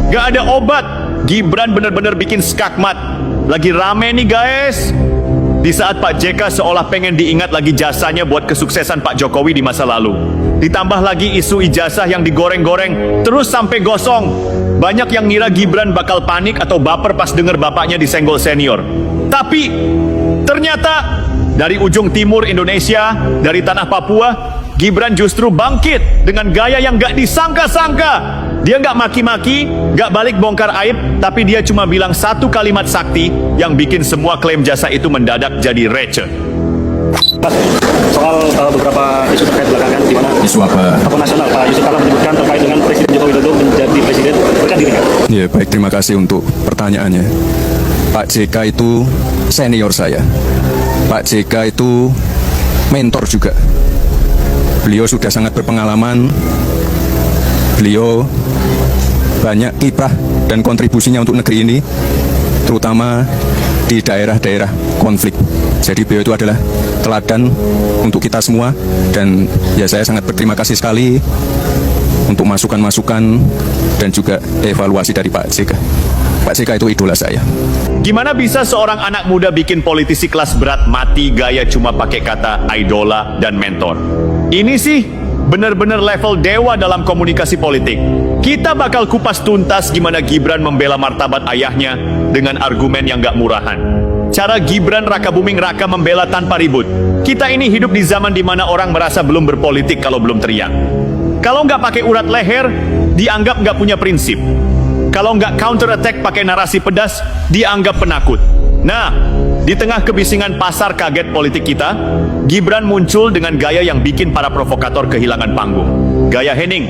Gak ada obat. Gibran bener-bener bikin skakmat. Lagi rame nih guys. Di saat Pak JK seolah pengen diingat lagi jasanya buat kesuksesan Pak Jokowi di masa lalu. Ditambah lagi isu ijazah yang digoreng-goreng terus sampai gosong. Banyak yang ngira Gibran bakal panik atau baper pas denger bapaknya disenggol senior. Tapi ternyata dari ujung timur Indonesia, dari tanah Papua, Gibran justru bangkit dengan gaya yang gak disangka-sangka. Dia gak maki-maki, gak balik bongkar aib, tapi dia cuma bilang satu kalimat sakti yang bikin semua klaim jasa itu mendadak jadi receh. Mas, soal beberapa isu terkait belakangan di mana isu apa? tokoh nasional Pak Yusuf Kala menyebutkan terkait dengan Presiden Joko Widodo menjadi presiden berkat dirinya. Ya, baik, terima kasih untuk pertanyaannya. Pak JK itu senior saya. Pak JK itu mentor juga. Beliau sudah sangat berpengalaman. Beliau banyak kiprah dan kontribusinya untuk negeri ini, terutama di daerah-daerah konflik. Jadi beliau itu adalah teladan untuk kita semua, dan ya saya sangat berterima kasih sekali untuk masukan-masukan dan juga evaluasi dari Pak JK. Pak JK itu idola saya. Gimana bisa seorang anak muda bikin politisi kelas berat mati gaya cuma pakai kata idola dan mentor? Ini sih bener-bener level dewa dalam komunikasi politik. Kita bakal kupas tuntas gimana Gibran membela martabat ayahnya dengan argumen yang gak murahan. Cara Gibran Raka Buming Raka membela tanpa ribut. Kita ini hidup di zaman dimana orang merasa belum berpolitik kalau belum teriak. Kalau nggak pakai urat leher, dianggap nggak punya prinsip. Kalau nggak counter attack pakai narasi pedas, dianggap penakut. Nah, di tengah kebisingan pasar kaget politik kita, Gibran muncul dengan gaya yang bikin para provokator kehilangan panggung. Gaya Henning.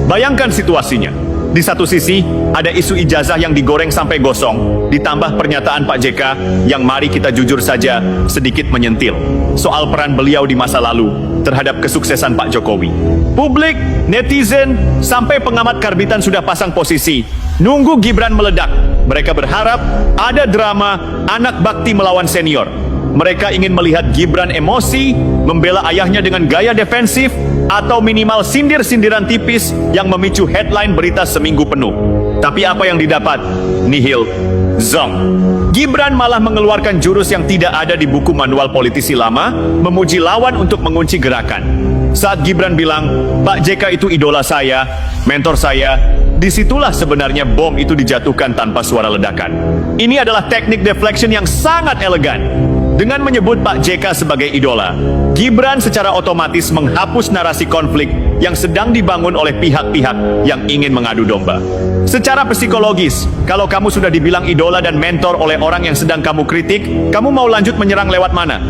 Bayangkan situasinya. Di satu sisi, ada isu ijazah yang digoreng sampai gosong, ditambah pernyataan Pak JK yang mari kita jujur saja sedikit menyentil soal peran beliau di masa lalu terhadap kesuksesan Pak Jokowi. Publik, netizen, sampai pengamat karbitan sudah pasang posisi, nunggu Gibran meledak. Mereka berharap ada drama anak bakti melawan senior. Mereka ingin melihat Gibran emosi, membela ayahnya dengan gaya defensif, atau minimal sindir-sindiran tipis yang memicu headline berita seminggu penuh. Tapi apa yang didapat? Nihil. Zong. Gibran malah mengeluarkan jurus yang tidak ada di buku manual politisi lama, memuji lawan untuk mengunci gerakan. Saat Gibran bilang, Pak JK itu idola saya, mentor saya, disitulah sebenarnya bom itu dijatuhkan tanpa suara ledakan. Ini adalah teknik deflection yang sangat elegan. Dengan menyebut Pak JK sebagai idola, Gibran secara otomatis menghapus narasi konflik yang sedang dibangun oleh pihak-pihak yang ingin mengadu domba. Secara psikologis, kalau kamu sudah dibilang idola dan mentor oleh orang yang sedang kamu kritik, kamu mau lanjut menyerang lewat mana?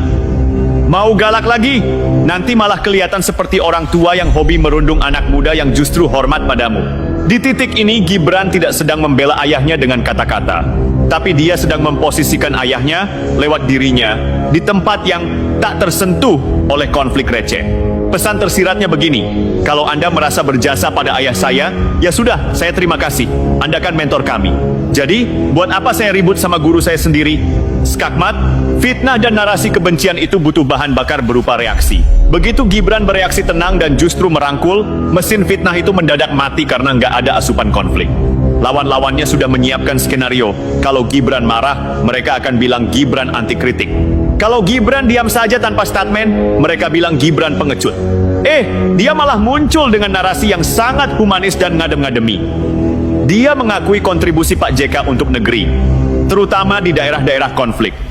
Mau galak lagi? Nanti malah kelihatan seperti orang tua yang hobi merundung anak muda yang justru hormat padamu. Di titik ini, Gibran tidak sedang membela ayahnya dengan kata-kata, tapi dia sedang memposisikan ayahnya lewat dirinya di tempat yang tak tersentuh oleh konflik receh. Pesan tersiratnya begini, kalau Anda merasa berjasa pada ayah saya, ya sudah, saya terima kasih. Anda kan mentor kami. Jadi, buat apa saya ribut sama guru saya sendiri? Skakmat, fitnah dan narasi kebencian itu butuh bahan bakar berupa reaksi. Begitu Gibran bereaksi tenang dan justru merangkul, mesin fitnah itu mendadak mati karena nggak ada asupan konflik. Lawan-lawannya sudah menyiapkan skenario. Kalau Gibran marah, mereka akan bilang Gibran anti kritik. Kalau Gibran diam saja tanpa statement, mereka bilang Gibran pengecut. Dia malah muncul dengan narasi yang sangat humanis dan ngadem-ngademi. Dia mengakui kontribusi Pak JK untuk negeri, terutama di daerah-daerah konflik.